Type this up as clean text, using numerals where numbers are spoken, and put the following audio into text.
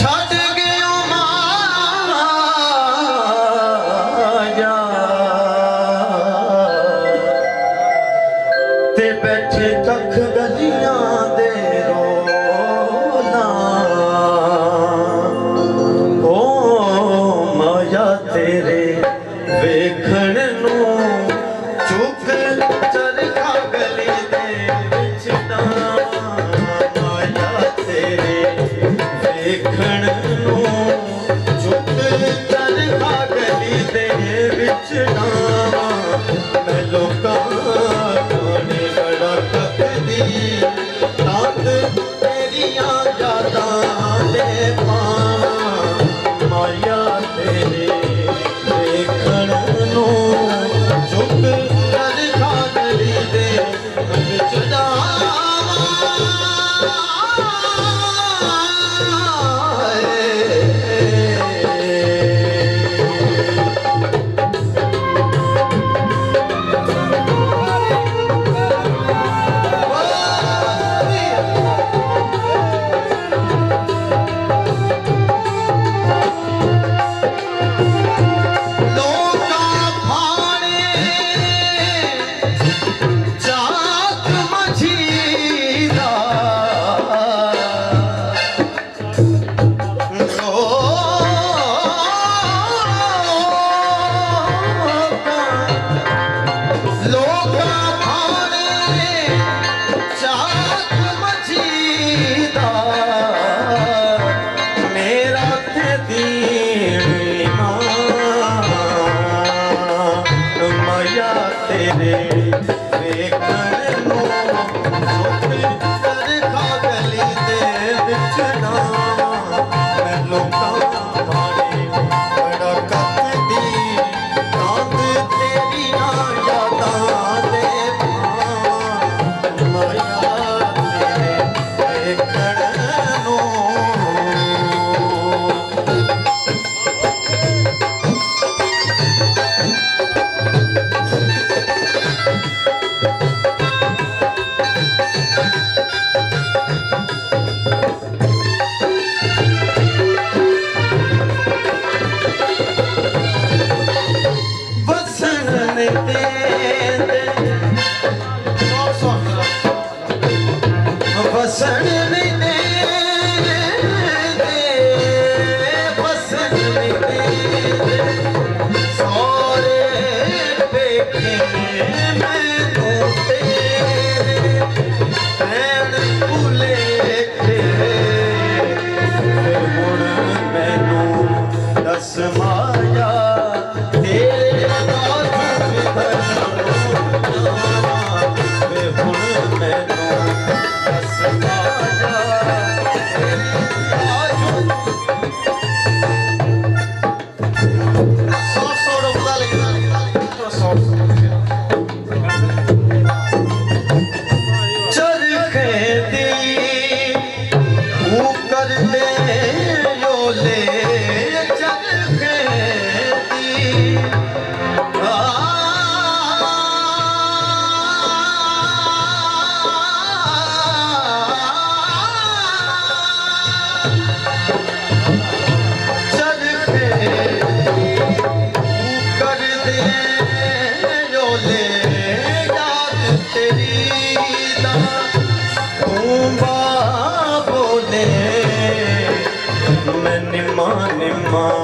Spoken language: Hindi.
छड़ गयो माया ते बैठे कख गलियां दे रोला ओ माया तेरे वेखण नू चुक चरखा गली दे विच माया तेरे वेखण नू चुक चरखा गली दे विच मैं लोकां ने बड़ा तकदी रात तेरियां यादां दे माया तेरे वेखण नू चुक चरखा गली दे विच तेरे वेखण नू चुक चरखा गली दे विच मैं लोकां भाणे बड़ा कतदी रात तेरियां यादां दे माया तेरे वेखण नू बसन नहीं दे बसन नहीं दे सारे देखे मैनू तेरे नैन भुले हुण मैनू दस माया तेरे हुण मैनू बोले मैं निमा निमा